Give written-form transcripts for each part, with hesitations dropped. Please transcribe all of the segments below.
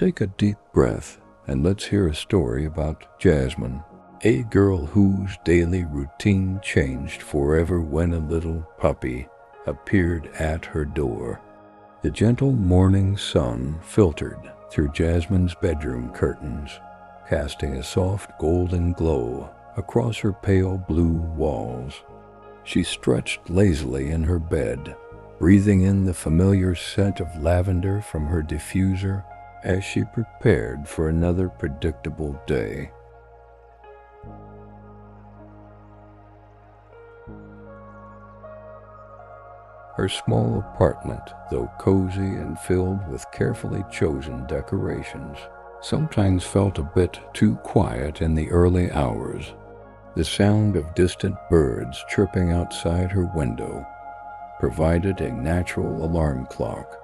Take a deep breath and let's hear a story about Jasmine, a girl whose daily routine changed forever when a little puppy appeared at her door. The gentle morning sun filtered through Jasmine's bedroom curtains, casting a soft golden glow across her pale blue walls. She stretched lazily in her bed, breathing in the familiar scent of lavender from her diffuser as she prepared for another predictable day. Her small apartment, though cozy and filled with carefully chosen decorations, sometimes felt a bit too quiet in the early hours. The sound of distant birds chirping outside her window provided a natural alarm clock,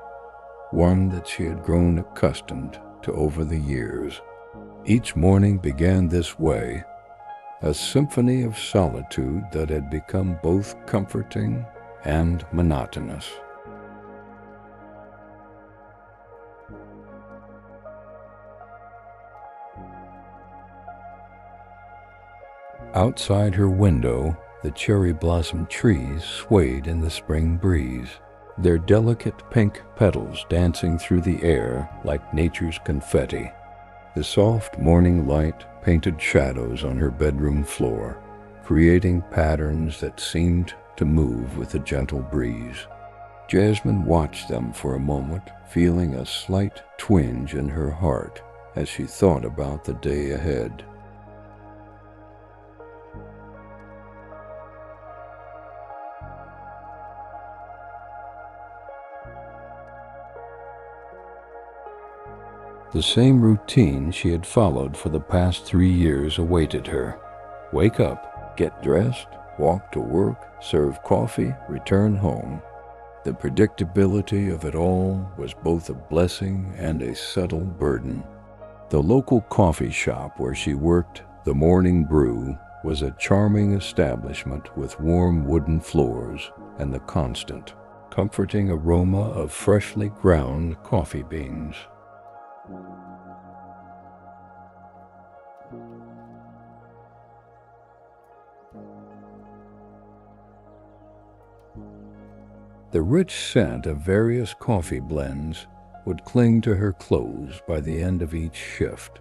one that she had grown accustomed to over the years. Each morning began this way, a symphony of solitude that had become both comforting and monotonous. Outside her window, the cherry blossom trees swayed in the spring breeze, their delicate pink petals dancing through the air like nature's confetti. The soft morning light painted shadows on her bedroom floor, creating patterns that seemed to move with a gentle breeze. Jasmine watched them for a moment, feeling a slight twinge in her heart as she thought about the day ahead. The same routine she had followed for the past 3 years awaited her. Wake up, get dressed, walk to work, serve coffee, return home. The predictability of it all was both a blessing and a subtle burden. The local coffee shop where she worked, the Morning Brew, was a charming establishment with warm wooden floors and the constant, comforting aroma of freshly ground coffee beans. The rich scent of various coffee blends would cling to her clothes by the end of each shift,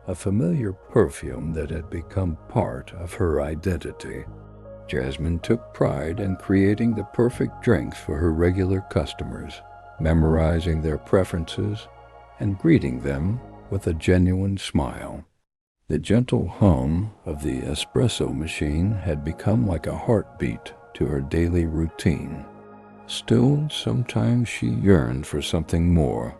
a familiar perfume that had become part of her identity. Jasmine took pride in creating the perfect drinks for her regular customers, memorizing their preferences and greeting them with a genuine smile. The gentle hum of the espresso machine had become like a heartbeat to her daily routine. Still, sometimes she yearned for something more.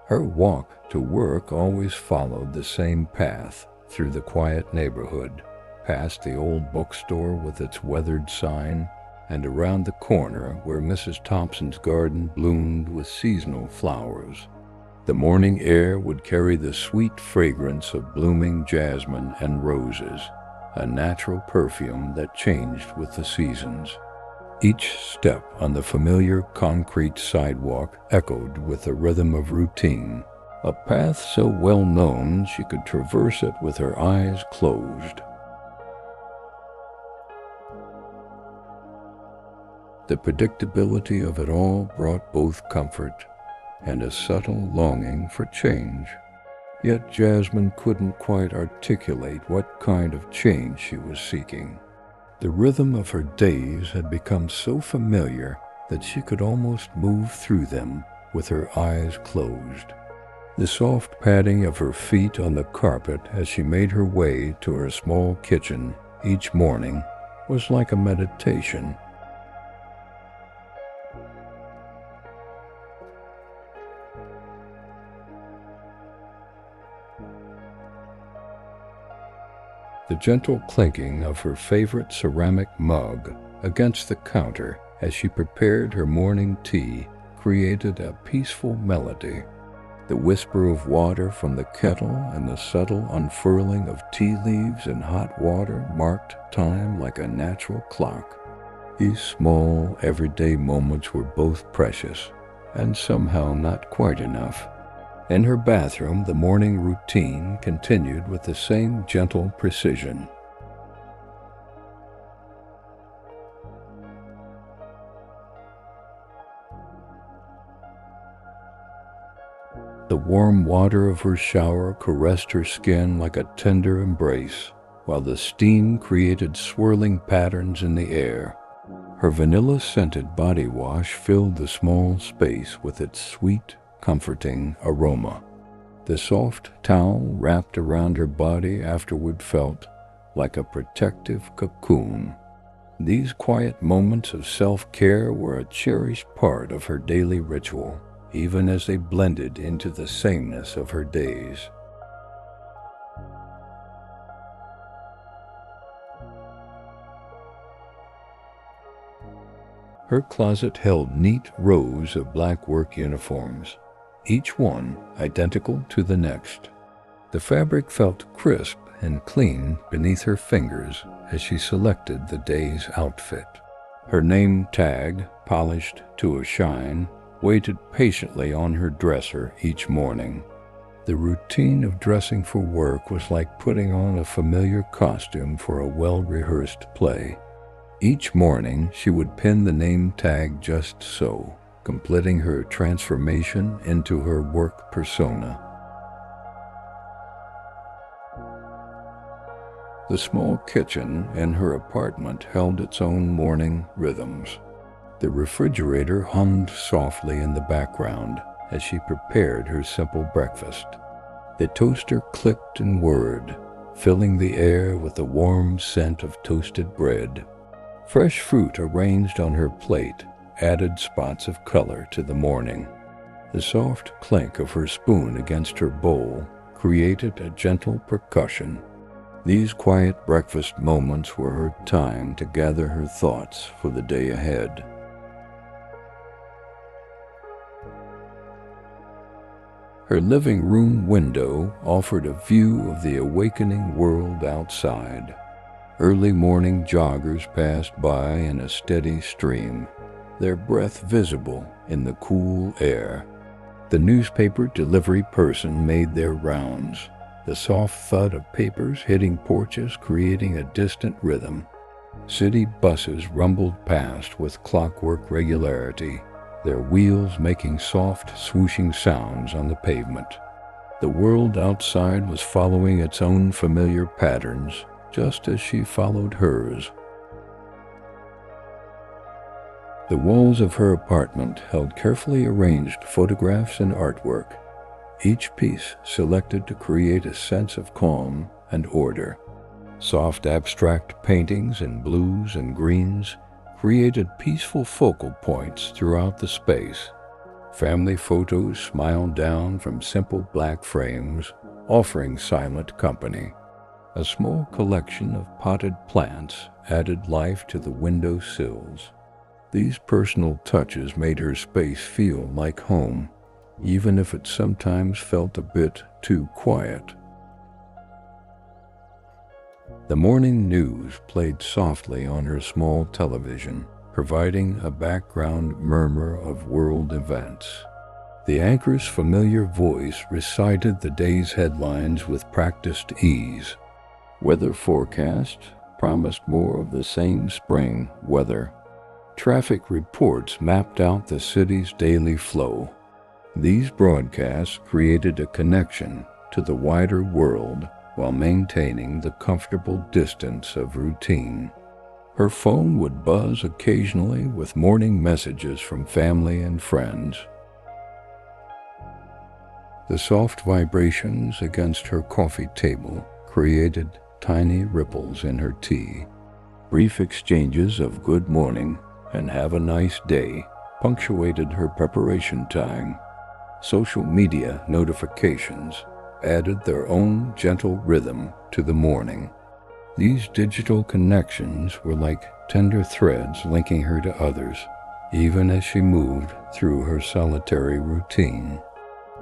Her walk to work always followed the same path through the quiet neighborhood, past the old bookstore with its weathered sign, and around the corner where Mrs. Thompson's garden bloomed with seasonal flowers. The morning air would carry the sweet fragrance of blooming jasmine and roses, a natural perfume that changed with the seasons. Each step on the familiar concrete sidewalk echoed with the rhythm of routine, a path so well known she could traverse it with her eyes closed. The predictability of it all brought both comfort and a subtle longing for change. Yet Jasmine couldn't quite articulate what kind of change she was seeking. The rhythm of her days had become so familiar that she could almost move through them with her eyes closed. The soft padding of her feet on the carpet as she made her way to her small kitchen each morning was like a meditation. The gentle clinking of her favorite ceramic mug against the counter as she prepared her morning tea created a peaceful melody. The whisper of water from the kettle and the subtle unfurling of tea leaves in hot water marked time like a natural clock. These small, everyday moments were both precious and somehow not quite enough. In her bathroom, the morning routine continued with the same gentle precision. The warm water of her shower caressed her skin like a tender embrace, while the steam created swirling patterns in the air. Her vanilla-scented body wash filled the small space with its sweet, comforting aroma. The soft towel wrapped around her body afterward felt like a protective cocoon. These quiet moments of self-care were a cherished part of her daily ritual, even as they blended into the sameness of her days. Her closet held neat rows of black work uniforms, each one identical to the next. The fabric felt crisp and clean beneath her fingers as she selected the day's outfit. Her name tag, polished to a shine, waited patiently on her dresser each morning. The routine of dressing for work was like putting on a familiar costume for a well-rehearsed play. Each morning, she would pin the name tag just so, completing her transformation into her work persona. The small kitchen in her apartment held its own morning rhythms. The refrigerator hummed softly in the background as she prepared her simple breakfast. The toaster clicked and whirred, filling the air with the warm scent of toasted bread. Fresh fruit arranged on her plate added spots of color to the morning. The soft clink of her spoon against her bowl created a gentle percussion. These quiet breakfast moments were her time to gather her thoughts for the day ahead. Her living room window offered a view of the awakening world outside. Early morning joggers passed by in a steady stream, their breath visible in the cool air. The newspaper delivery person made their rounds, the soft thud of papers hitting porches creating a distant rhythm. City buses rumbled past with clockwork regularity, their wheels making soft, swooshing sounds on the pavement. The world outside was following its own familiar patterns, just as she followed hers. The walls of her apartment held carefully arranged photographs and artwork, each piece selected to create a sense of calm and order. Soft abstract paintings in blues and greens created peaceful focal points throughout the space. Family photos smiled down from simple black frames, offering silent company. A small collection of potted plants added life to the window sills. These personal touches made her space feel like home, even if it sometimes felt a bit too quiet. The morning news played softly on her small television, providing a background murmur of world events. The anchor's familiar voice recited the day's headlines with practiced ease. Weather forecast promised more of the same spring weather. Traffic reports mapped out the city's daily flow. These broadcasts created a connection to the wider world while maintaining the comfortable distance of routine. Her phone would buzz occasionally with morning messages from family and friends. The soft vibrations against her coffee table created tiny ripples in her tea. Brief exchanges of good morning and have a nice day punctuated her preparation time. Social media notifications added their own gentle rhythm to the morning. These digital connections were like tender threads linking her to others, even as she moved through her solitary routine.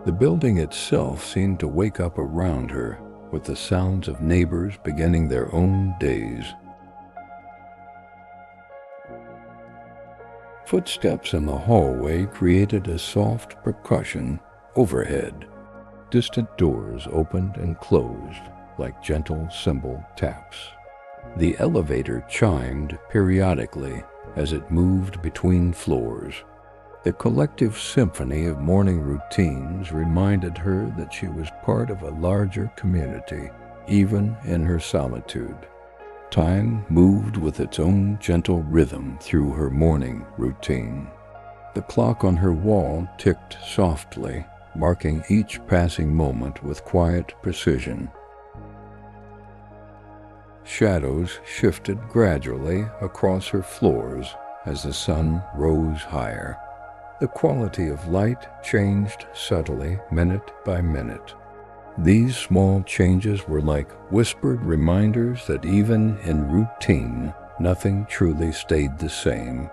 The building itself seemed to wake up around her, with the sounds of neighbors beginning their own days. Footsteps in the hallway created a soft percussion overhead. Distant doors opened and closed like gentle cymbal taps. The elevator chimed periodically as it moved between floors. The collective symphony of morning routines reminded her that she was part of a larger community, even in her solitude. Time moved with its own gentle rhythm through her morning routine. The clock on her wall ticked softly, marking each passing moment with quiet precision. Shadows shifted gradually across her floors as the sun rose higher. The quality of light changed subtly, minute by minute. These small changes were like whispered reminders that even in routine, nothing truly stayed the same.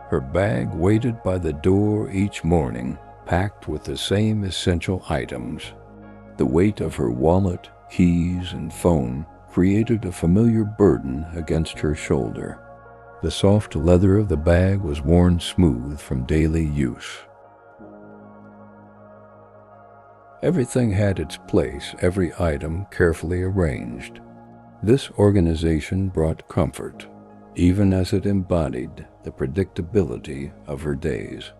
Her bag waited by the door each morning, packed with the same essential items. The weight of her wallet, keys, and phone created a familiar burden against her shoulder. The soft leather of the bag was worn smooth from daily use. Everything had its place, every item carefully arranged. This organization brought comfort, even as it embodied the predictability of her days.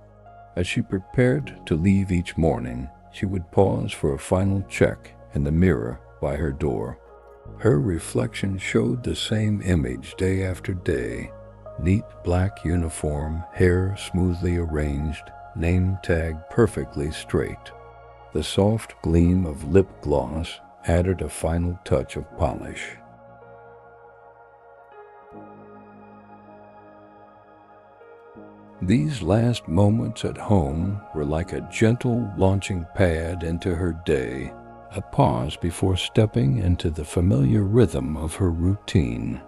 As she prepared to leave each morning, she would pause for a final check in the mirror by her door. Her reflection showed the same image day after day. Neat black uniform, hair smoothly arranged, name tag perfectly straight. The soft gleam of lip gloss added a final touch of polish. These last moments at home were like a gentle launching pad into her day, a pause before stepping into the familiar rhythm of her routine.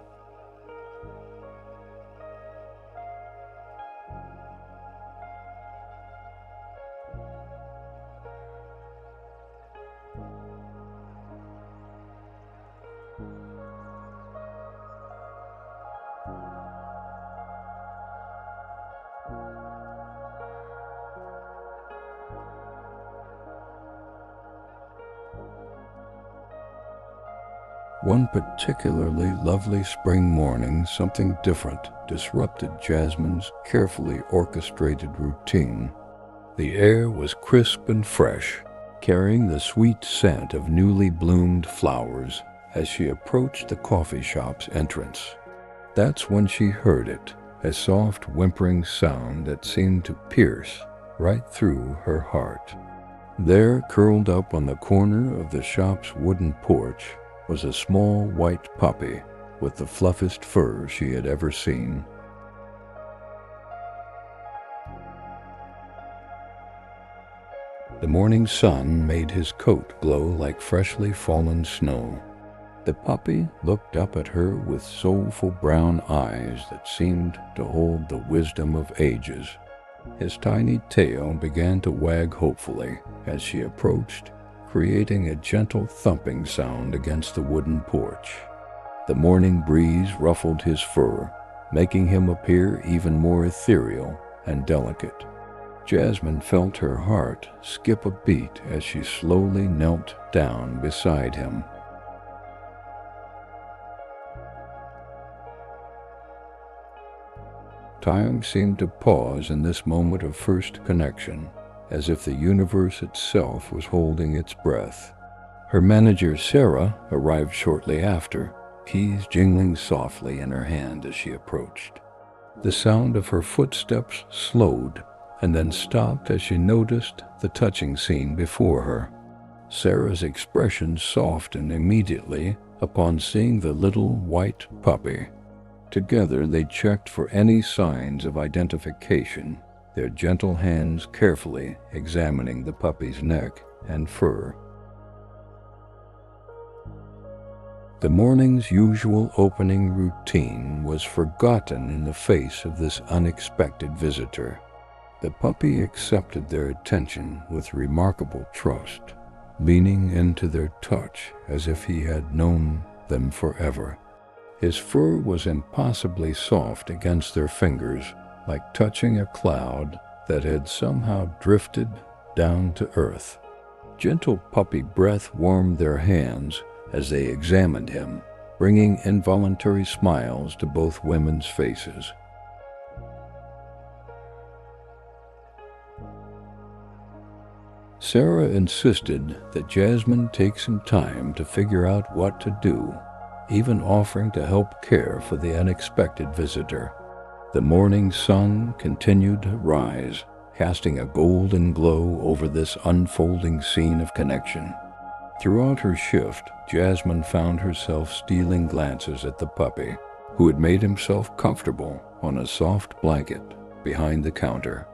One particularly lovely spring morning, something different disrupted Jasmine's carefully orchestrated routine. The air was crisp and fresh, carrying the sweet scent of newly bloomed flowers as she approached the coffee shop's entrance. That's when she heard it, a soft whimpering sound that seemed to pierce right through her heart. There, curled up on the corner of the shop's wooden porch, was a small white puppy with the fluffiest fur she had ever seen. The morning sun made his coat glow like freshly fallen snow. The puppy looked up at her with soulful brown eyes that seemed to hold the wisdom of ages. His tiny tail began to wag hopefully as she approached, creating a gentle thumping sound against the wooden porch. The morning breeze ruffled his fur, making him appear even more ethereal and delicate. Jasmine felt her heart skip a beat as she slowly knelt down beside him. Time seemed to pause in this moment of first connection, as if the universe itself was holding its breath. Her manager, Sarah, arrived shortly after, keys jingling softly in her hand as she approached. The sound of her footsteps slowed and then stopped as she noticed the touching scene before her. Sarah's expression softened immediately upon seeing the little white puppy. Together they checked for any signs of identification, their gentle hands carefully examining the puppy's neck and fur. The morning's usual opening routine was forgotten in the face of this unexpected visitor. The puppy accepted their attention with remarkable trust, leaning into their touch as if he had known them forever. His fur was impossibly soft against their fingers, like touching a cloud that had somehow drifted down to earth. Gentle puppy breath warmed their hands as they examined him, bringing involuntary smiles to both women's faces. Sarah insisted that Jasmine take some time to figure out what to do, even offering to help care for the unexpected visitor. The morning sun continued to rise, casting a golden glow over this unfolding scene of connection. Throughout her shift, Jasmine found herself stealing glances at the puppy, who had made himself comfortable on a soft blanket behind the counter.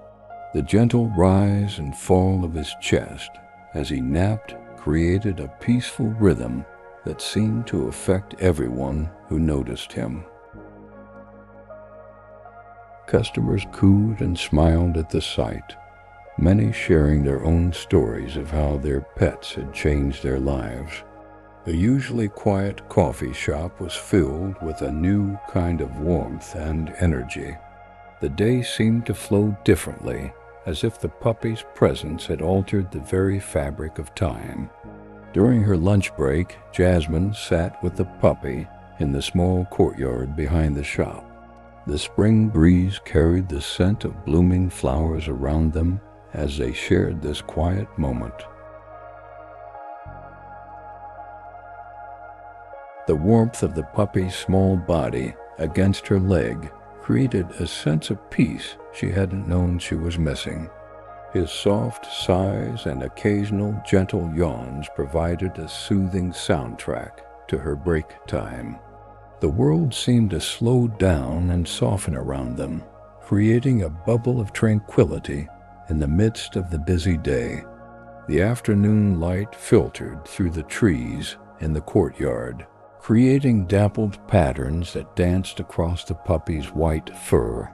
The gentle rise and fall of his chest as he napped created a peaceful rhythm that seemed to affect everyone who noticed him. Customers cooed and smiled at the sight, many sharing their own stories of how their pets had changed their lives. The usually quiet coffee shop was filled with a new kind of warmth and energy. The day seemed to flow differently, as if the puppy's presence had altered the very fabric of time. During her lunch break, Jasmine sat with the puppy in the small courtyard behind the shop. The spring breeze carried the scent of blooming flowers around them as they shared this quiet moment. The warmth of the puppy's small body against her leg created a sense of peace she hadn't known she was missing. His soft sighs and occasional gentle yawns provided a soothing soundtrack to her break time. The world seemed to slow down and soften around them, creating a bubble of tranquility in the midst of the busy day. The afternoon light filtered through the trees in the courtyard, creating dappled patterns that danced across the puppy's white fur.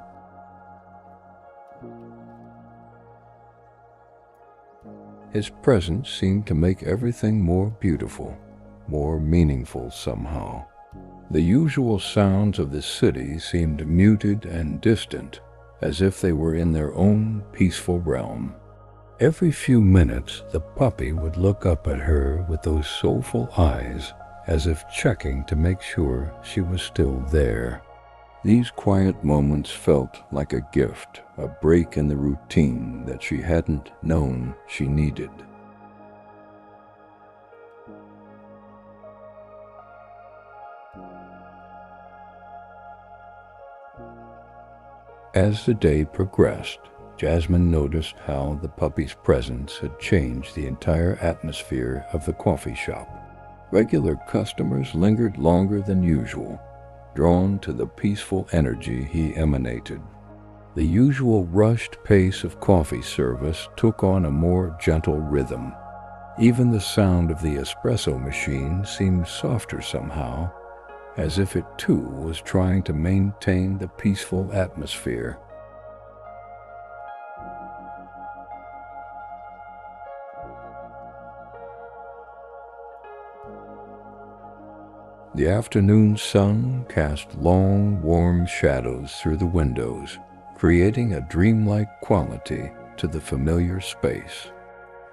His presence seemed to make everything more beautiful, more meaningful somehow. The usual sounds of the city seemed muted and distant, as if they were in their own peaceful realm. Every few minutes, the puppy would look up at her with those soulful eyes, as if checking to make sure she was still there. These quiet moments felt like a gift, a break in the routine that she hadn't known she needed. As the day progressed, Jasmine noticed how the puppy's presence had changed the entire atmosphere of the coffee shop. Regular customers lingered longer than usual, drawn to the peaceful energy he emanated. The usual rushed pace of coffee service took on a more gentle rhythm. Even the sound of the espresso machine seemed softer somehow, as if it too was trying to maintain the peaceful atmosphere. The afternoon sun cast long, warm shadows through the windows, creating a dreamlike quality to the familiar space.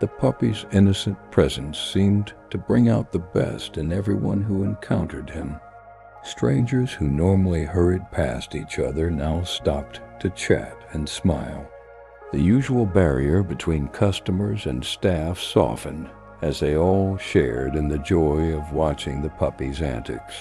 The puppy's innocent presence seemed to bring out the best in everyone who encountered him. Strangers who normally hurried past each other now stopped to chat and smile. The usual barrier between customers and staff softened, as they all shared in the joy of watching the puppy's antics.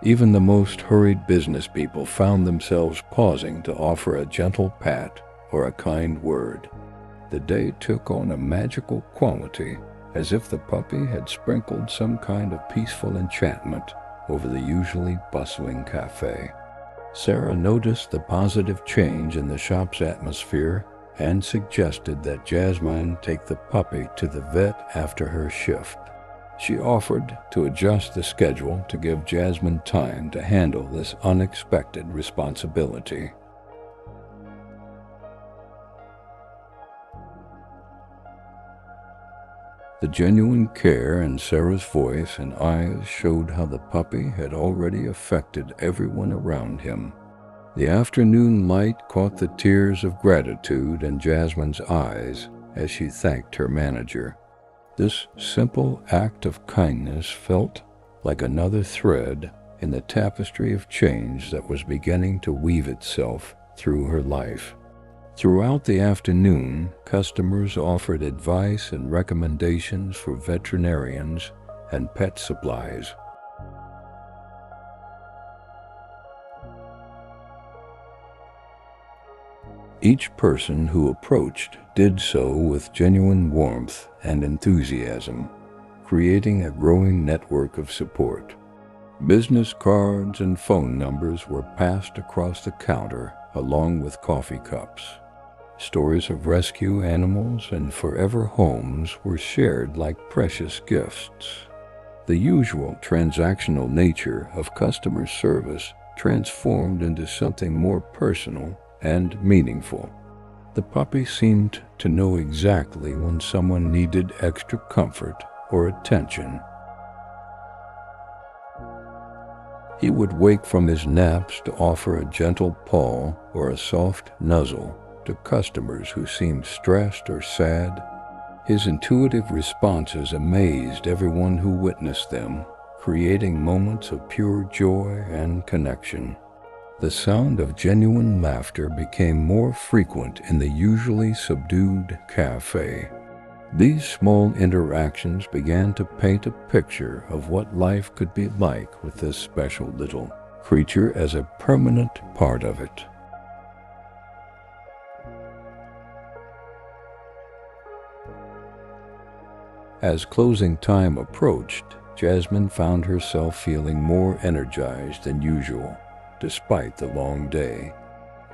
Even the most hurried business people found themselves pausing to offer a gentle pat or a kind word. The day took on a magical quality, as if the puppy had sprinkled some kind of peaceful enchantment over the usually bustling cafe. Sarah noticed the positive change in the shop's atmosphere and suggested that Jasmine take the puppy to the vet after her shift. She offered to adjust the schedule to give Jasmine time to handle this unexpected responsibility. The genuine care in Sarah's voice and eyes showed how the puppy had already affected everyone around him. The afternoon light caught the tears of gratitude in Jasmine's eyes as she thanked her manager. This simple act of kindness felt like another thread in the tapestry of change that was beginning to weave itself through her life. Throughout the afternoon, customers offered advice and recommendations for veterinarians and pet supplies. Each person who approached did so with genuine warmth and enthusiasm, creating a growing network of support. Business cards and phone numbers were passed across the counter along with coffee cups. Stories of rescue animals and forever homes were shared like precious gifts. The usual transactional nature of customer service transformed into something more personal and meaningful. The puppy seemed to know exactly when someone needed extra comfort or attention. He would wake from his naps to offer a gentle paw or a soft nuzzle to customers who seemed stressed or sad. His intuitive responses amazed everyone who witnessed them, creating moments of pure joy and connection. The sound of genuine laughter became more frequent in the usually subdued cafe. These small interactions began to paint a picture of what life could be like with this special little creature as a permanent part of it. As closing time approached, Jasmine found herself feeling more energized than usual. Despite the long day,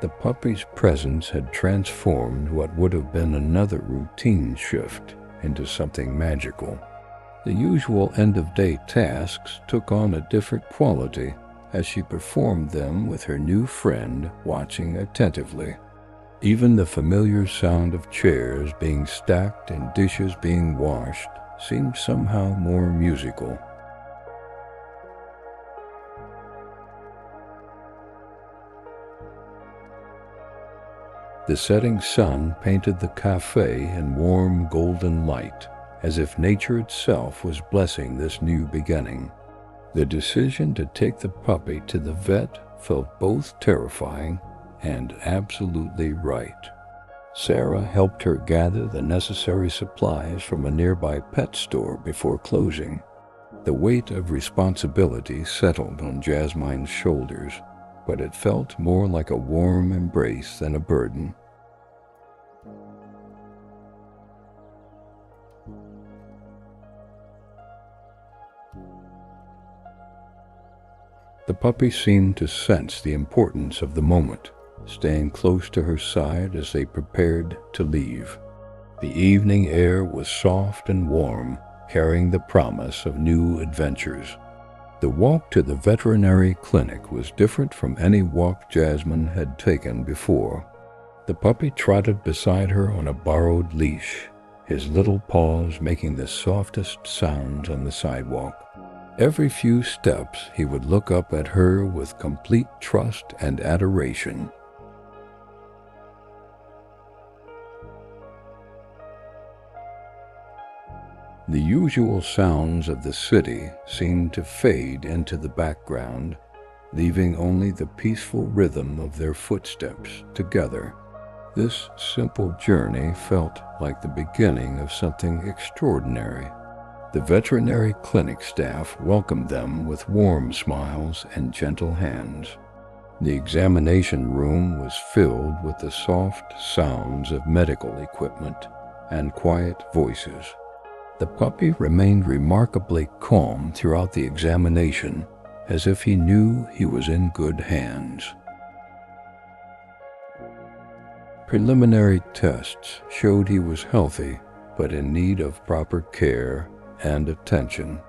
the puppy's presence had transformed what would have been another routine shift into something magical. The usual end-of-day tasks took on a different quality as she performed them with her new friend watching attentively. Even the familiar sound of chairs being stacked and dishes being washed seemed somehow more musical. The setting sun painted the cafe in warm golden light, as if nature itself was blessing this new beginning. The decision to take the puppy to the vet felt both terrifying and absolutely right. Sarah helped her gather the necessary supplies from a nearby pet store before closing. The weight of responsibility settled on Jasmine's shoulders, but it felt more like a warm embrace than a burden. The puppy seemed to sense the importance of the moment, staying close to her side as they prepared to leave. The evening air was soft and warm, carrying the promise of new adventures. The walk to the veterinary clinic was different from any walk Jasmine had taken before. The puppy trotted beside her on a borrowed leash, his little paws making the softest sounds on the sidewalk. Every few steps he would look up at her with complete trust and adoration. The usual sounds of the city seemed to fade into the background, leaving only the peaceful rhythm of their footsteps together. This simple journey felt like the beginning of something extraordinary. The veterinary clinic staff welcomed them with warm smiles and gentle hands. The examination room was filled with the soft sounds of medical equipment and quiet voices. The puppy remained remarkably calm throughout the examination, as if he knew he was in good hands. Preliminary tests showed he was healthy, but in need of proper care and attention.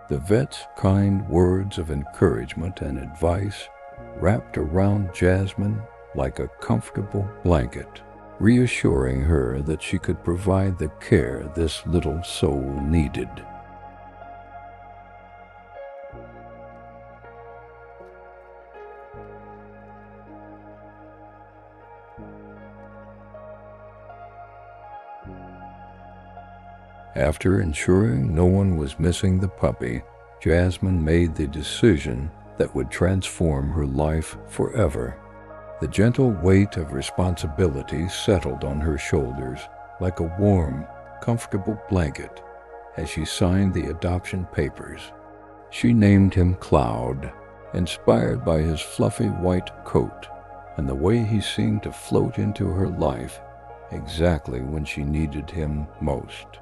The vet's kind words of encouragement and advice wrapped around Jasmine like a comfortable blanket. reassuring her that she could provide the care this little soul needed. After ensuring no one was missing the puppy, Jasmine made the decision that would transform her life forever. The gentle weight of responsibility settled on her shoulders like a warm, comfortable blanket as she signed the adoption papers. She named him Cloud, inspired by his fluffy white coat and the way he seemed to float into her life exactly when she needed him most.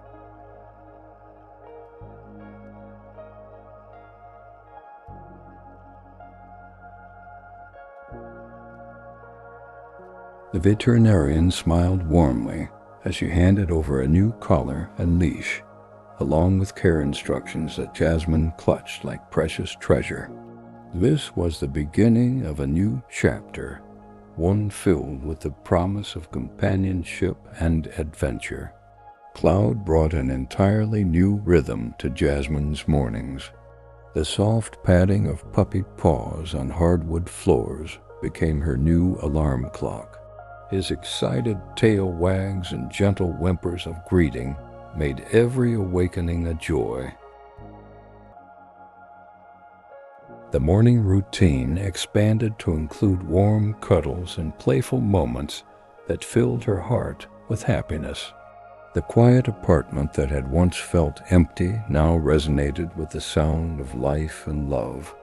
The veterinarian smiled warmly as she handed over a new collar and leash, along with care instructions that Jasmine clutched like precious treasure. This was the beginning of a new chapter, one filled with the promise of companionship and adventure. Cloud brought an entirely new rhythm to Jasmine's mornings. The soft padding of puppy paws on hardwood floors became her new alarm clock. His excited tail wags and gentle whimpers of greeting made every awakening a joy. The morning routine expanded to include warm cuddles and playful moments that filled her heart with happiness. The quiet apartment that had once felt empty now resonated with the sound of life and love.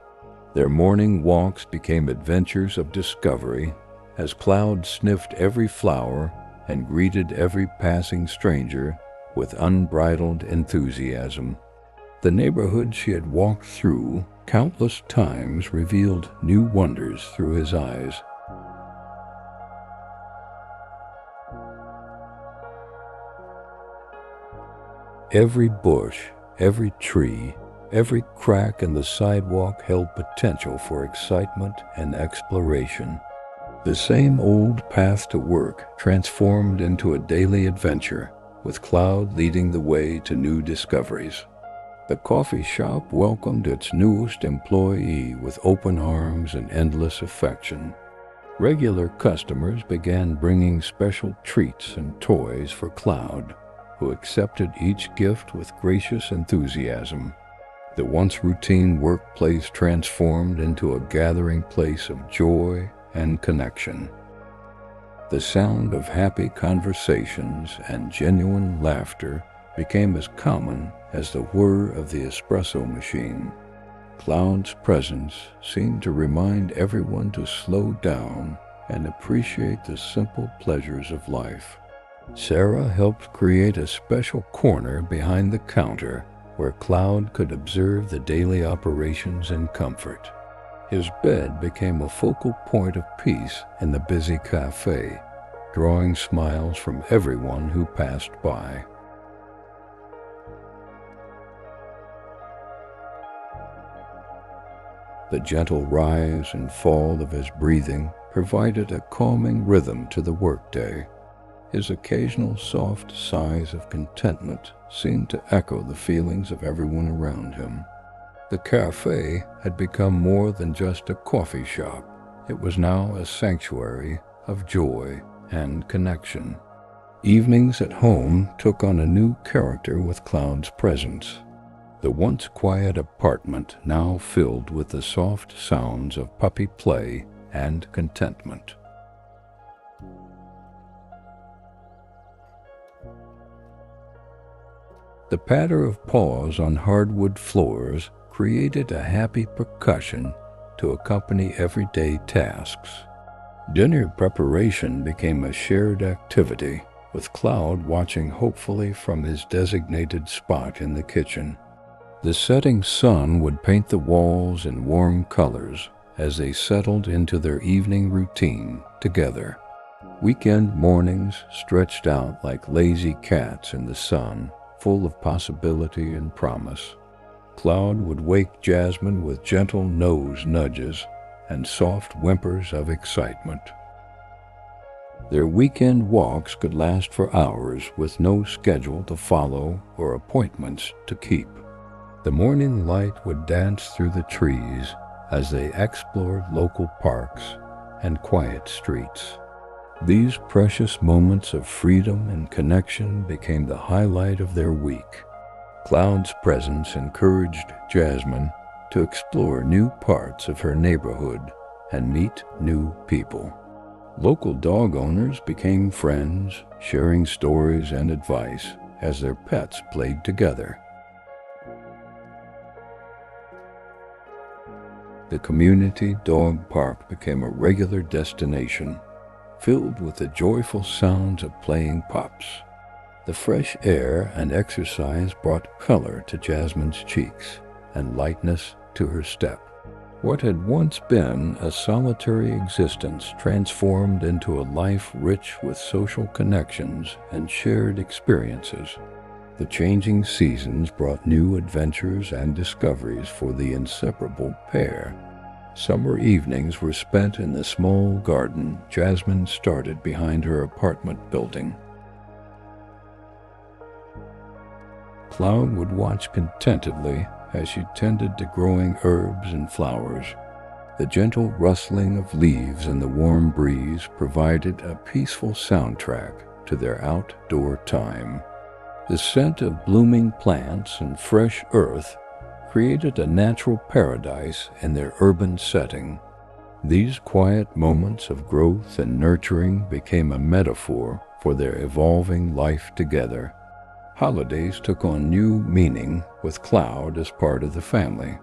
Their morning walks became adventures of discovery as Cloud sniffed every flower and greeted every passing stranger with unbridled enthusiasm. The neighborhood she had walked through countless times revealed new wonders through his eyes. Every bush, every tree, every crack in the sidewalk held potential for excitement and exploration. The same old path to work transformed into a daily adventure, with Cloud leading the way to new discoveries. The coffee shop welcomed its newest employee with open arms and endless affection. Regular customers began bringing special treats and toys for Cloud, who accepted each gift with gracious enthusiasm. The once routine workplace transformed into a gathering place of joy and connection. The sound of happy conversations and genuine laughter became as common as the whir of the espresso machine. Cloud's presence seemed to remind everyone to slow down and appreciate the simple pleasures of life. Sarah helped create a special corner behind the counter where Cloud could observe the daily operations in comfort. His bed became a focal point of peace in the busy cafe, drawing smiles from everyone who passed by. The gentle rise and fall of his breathing provided a calming rhythm to the workday. His occasional soft sighs of contentment seemed to echo the feelings of everyone around him. The cafe had become more than just a coffee shop. It was now a sanctuary of joy and connection. Evenings at home took on a new character with Cloud's presence. The once quiet apartment now filled with the soft sounds of puppy play and contentment. The patter of paws on hardwood floors created a happy percussion to accompany everyday tasks. Dinner preparation became a shared activity, with Cloud watching hopefully from his designated spot in the kitchen. The setting sun would paint the walls in warm colors as they settled into their evening routine together. Weekend mornings stretched out like lazy cats in the sun, full of possibility and promise. Cloud would wake Jasmine with gentle nose nudges and soft whimpers of excitement. Their weekend walks could last for hours with no schedule to follow or appointments to keep. The morning light would dance through the trees as they explored local parks and quiet streets. These precious moments of freedom and connection became the highlight of their week. Cloud's presence encouraged Jasmine to explore new parts of her neighborhood and meet new people. Local dog owners became friends, sharing stories and advice as their pets played together. The community dog park became a regular destination, filled with the joyful sounds of playing pups. The fresh air and exercise brought color to Jasmine's cheeks and lightness to her step. What had once been a solitary existence transformed into a life rich with social connections and shared experiences. The changing seasons brought new adventures and discoveries for the inseparable pair. Summer evenings were spent in the small garden Jasmine started behind her apartment building. Cloud would watch contentedly as she tended to growing herbs and flowers. The gentle rustling of leaves in the warm breeze provided a peaceful soundtrack to their outdoor time. The scent of blooming plants and fresh earth created a natural paradise in their urban setting. These quiet moments of growth and nurturing became a metaphor for their evolving life together. Holidays took on new meaning with Cloud as part of the family.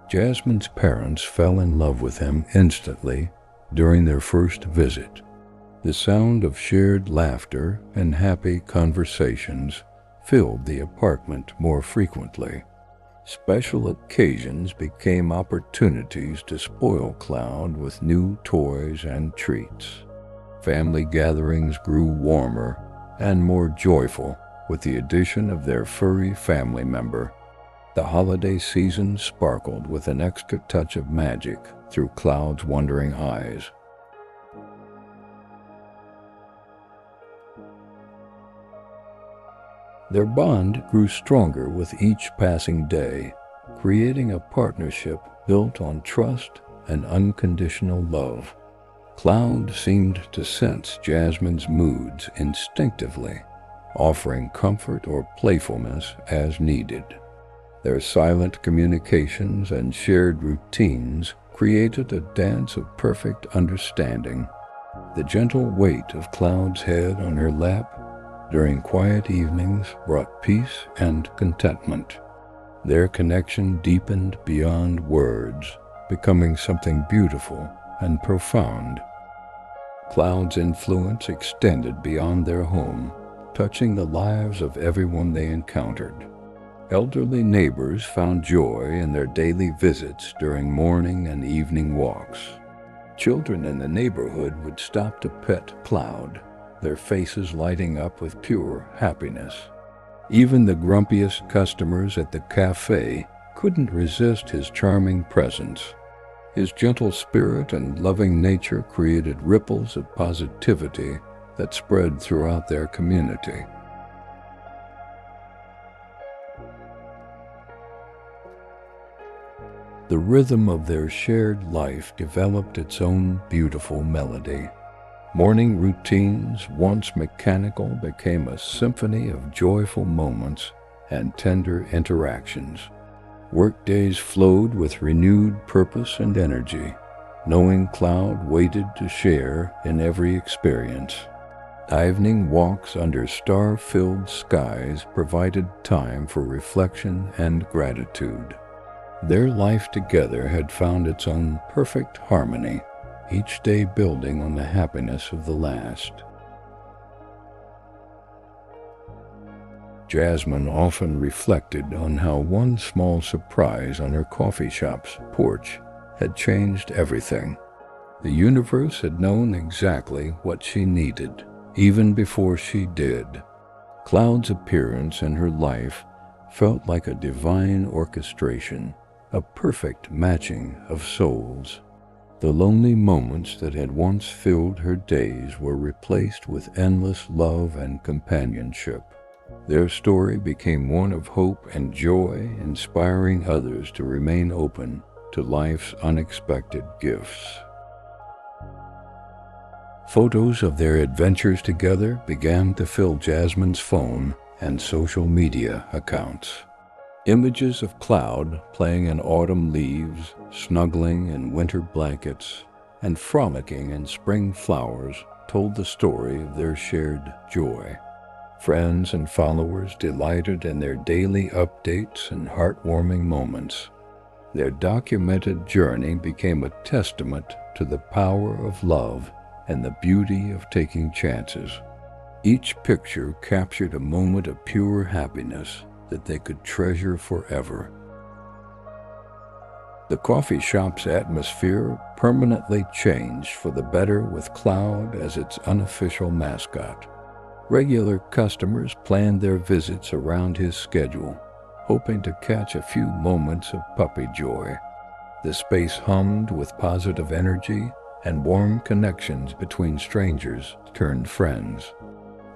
Jasmine's parents fell in love with him instantly during their first visit. The sound of shared laughter and happy conversations filled the apartment more frequently. Special occasions became opportunities to spoil Cloud with new toys and treats. Family gatherings grew warmer and more joyful with the addition of their furry family member. The holiday season sparkled with an extra touch of magic through Cloud's wondering eyes. Their bond grew stronger with each passing day, creating a partnership built on trust and unconditional love. Cloud seemed to sense Jasmine's moods instinctively, offering comfort or playfulness as needed. Their silent communications and shared routines created a dance of perfect understanding. The gentle weight of Cloud's head on her lap during quiet evenings brought peace and contentment. Their connection deepened beyond words, becoming something beautiful and profound. Cloud's influence extended beyond their home, touching the lives of everyone they encountered. Elderly neighbors found joy in their daily visits during morning and evening walks. Children in the neighborhood would stop to pet Cloud, their faces lighting up with pure happiness. Even the grumpiest customers at the cafe couldn't resist his charming presence. His gentle spirit and loving nature created ripples of positivity that spread throughout their community. The rhythm of their shared life developed its own beautiful melody. Morning routines, once mechanical, became a symphony of joyful moments and tender interactions. Workdays flowed with renewed purpose and energy, knowing Cloud waited to share in every experience. Evening walks under star-filled skies provided time for reflection and gratitude. Their life together had found its own perfect harmony, each day building on the happiness of the last. Jasmine often reflected on how one small surprise on her coffee shop's porch had changed everything. The universe had known exactly what she needed, even before she did. Cloud's appearance in her life felt like a divine orchestration, a perfect matching of souls. The lonely moments that had once filled her days were replaced with endless love and companionship. Their story became one of hope and joy, inspiring others to remain open to life's unexpected gifts. Photos of their adventures together began to fill Jasmine's phone and social media accounts. Images of Cloud playing in autumn leaves, snuggling in winter blankets, and frolicking in spring flowers told the story of their shared joy. Friends and followers delighted in their daily updates and heartwarming moments. Their documented journey became a testament to the power of love and the beauty of taking chances. Each picture captured a moment of pure happiness that they could treasure forever. The coffee shop's atmosphere permanently changed for the better with Cloud as its unofficial mascot. Regular customers planned their visits around his schedule, hoping to catch a few moments of puppy joy. The space hummed with positive energy, and warm connections between strangers turned friends.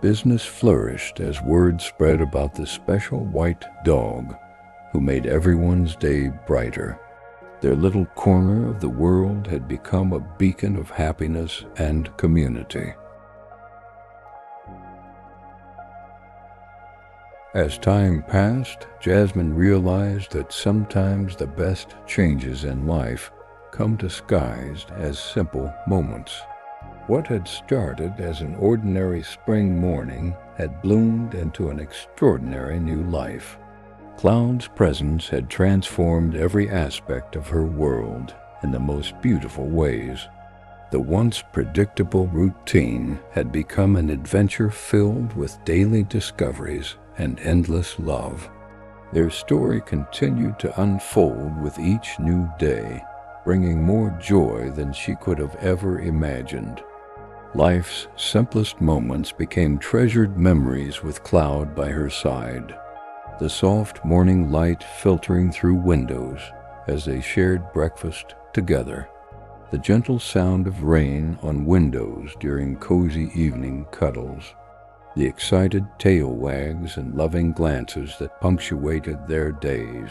Business flourished as word spread about the special white dog who made everyone's day brighter. Their little corner of the world had become a beacon of happiness and community. As time passed, Jasmine realized that sometimes the best changes in life come disguised as simple moments. What had started as an ordinary spring morning had bloomed into an extraordinary new life. Cloud's presence had transformed every aspect of her world in the most beautiful ways. The once predictable routine had become an adventure filled with daily discoveries and endless love. Their story continued to unfold with each new day, bringing more joy than she could have ever imagined. Life's simplest moments became treasured memories with Cloud by her side. The soft morning light filtering through windows as they shared breakfast together. The gentle sound of rain on windows during cozy evening cuddles. The excited tail wags and loving glances that punctuated their days.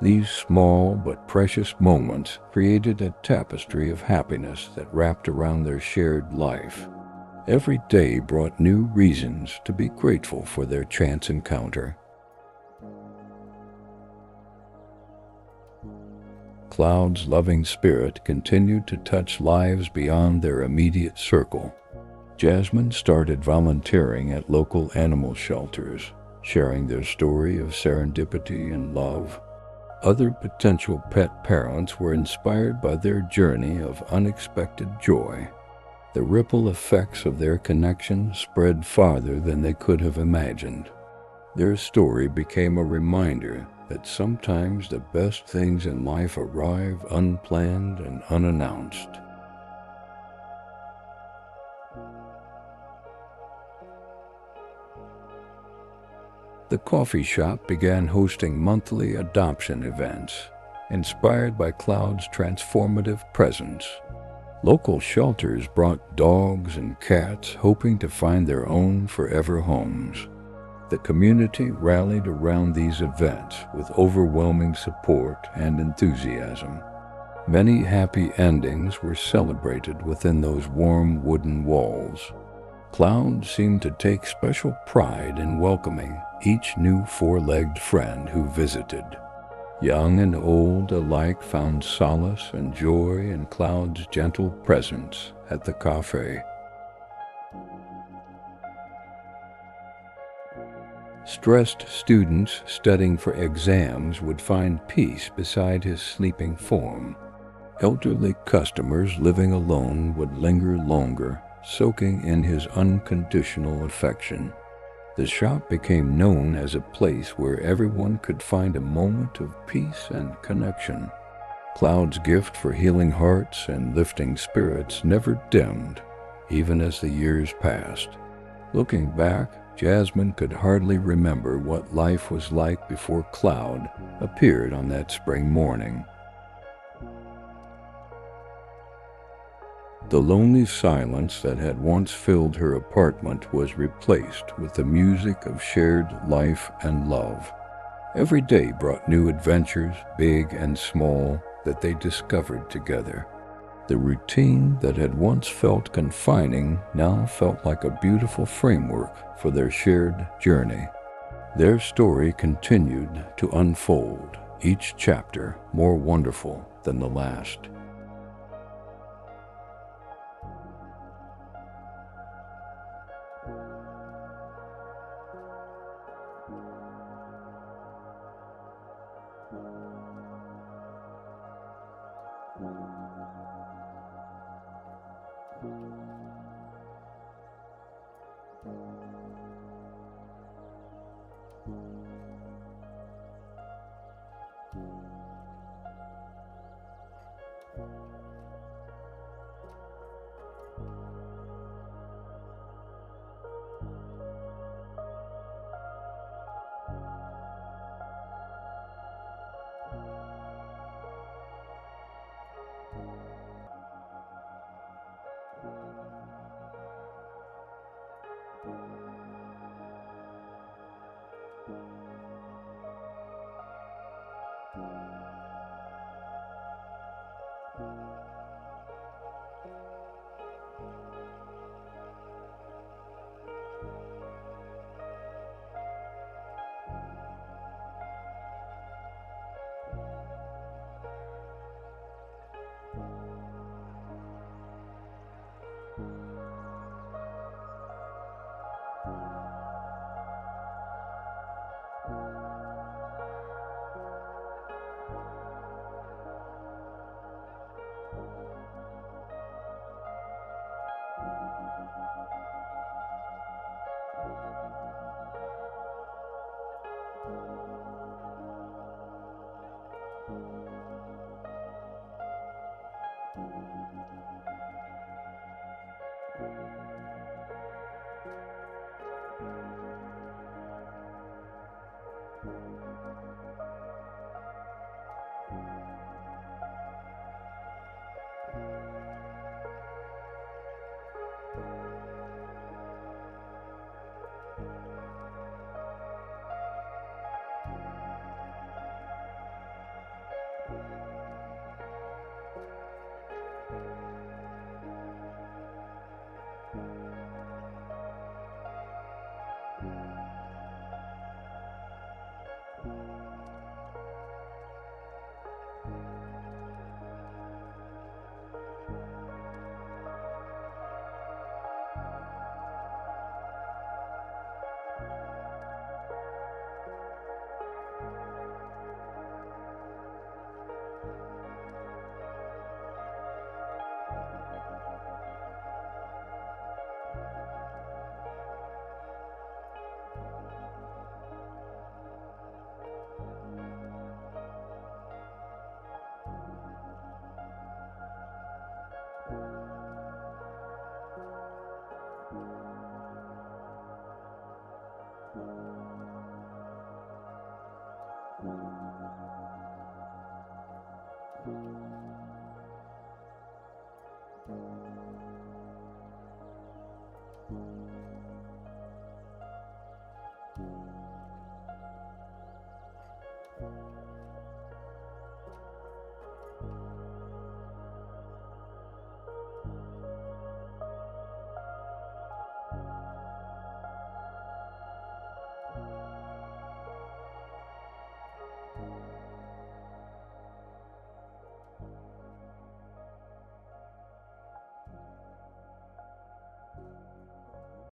These small but precious moments created a tapestry of happiness that wrapped around their shared life. Every day brought new reasons to be grateful for their chance encounter. Cloud's loving spirit continued to touch lives beyond their immediate circle. Jasmine started volunteering at local animal shelters, sharing their story of serendipity and love. Other potential pet parents were inspired by their journey of unexpected joy. The ripple effects of their connection spread farther than they could have imagined. Their story became a reminder that sometimes the best things in life arrive unplanned and unannounced. The coffee shop began hosting monthly adoption events, inspired by Cloud's transformative presence. Local shelters brought dogs and cats hoping to find their own forever homes. The community rallied around these events with overwhelming support and enthusiasm. Many happy endings were celebrated within those warm wooden walls. Cloud seemed to take special pride in welcoming each new four-legged friend who visited. Young and old alike found solace and joy in Cloud's gentle presence at the cafe. Stressed students studying for exams would find peace beside his sleeping form. Elderly customers living alone would linger longer, soaking in his unconditional affection. The shop became known as a place where everyone could find a moment of peace and connection. Cloud's gift for healing hearts and lifting spirits never dimmed, even as the years passed. Looking back, Jasmine could hardly remember what life was like before Cloud appeared on that spring morning. The lonely silence that had once filled her apartment was replaced with the music of shared life and love. Every day brought new adventures, big and small, that they discovered together. The routine that had once felt confining now felt like a beautiful framework for their shared journey. Their story continued to unfold, each chapter more wonderful than the last.